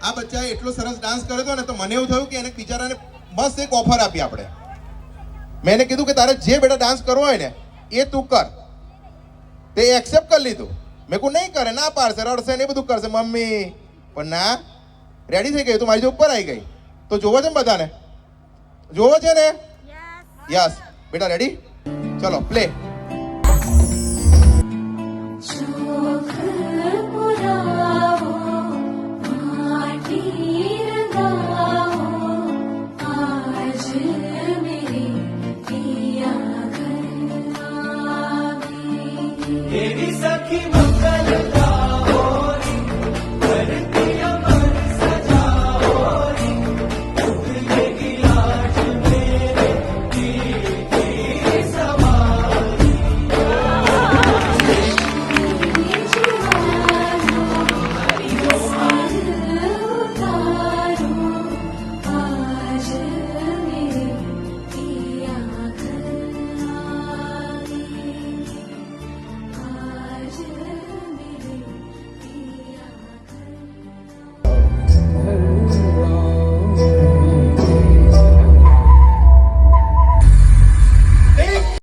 આ બચ્ચાએ એટલો સરસ ડાન્સ કર્યો હતો ને તો મને એવું થયું કે એને બિચારાને મસ્ત એક ઓફર આપી આપણે. મેં એને કીધું કે તારે જે બેટા ડાન્સ કરવો હોય ને એ તું કર. તે એક્સેપ્ટ કરી લીધું. મેં કહું નહીં કરે, ના પાડશે, રડશે ને એ બધું કરશે મમ્મી, પણ ના, રેડી થઈ ગઈ, તું મારી ઉપર આવી ગઈ. તો જોવો છે ને બધાને? જોવો છે ને? યસ બેટા, રેડી? ચલો પ્લે.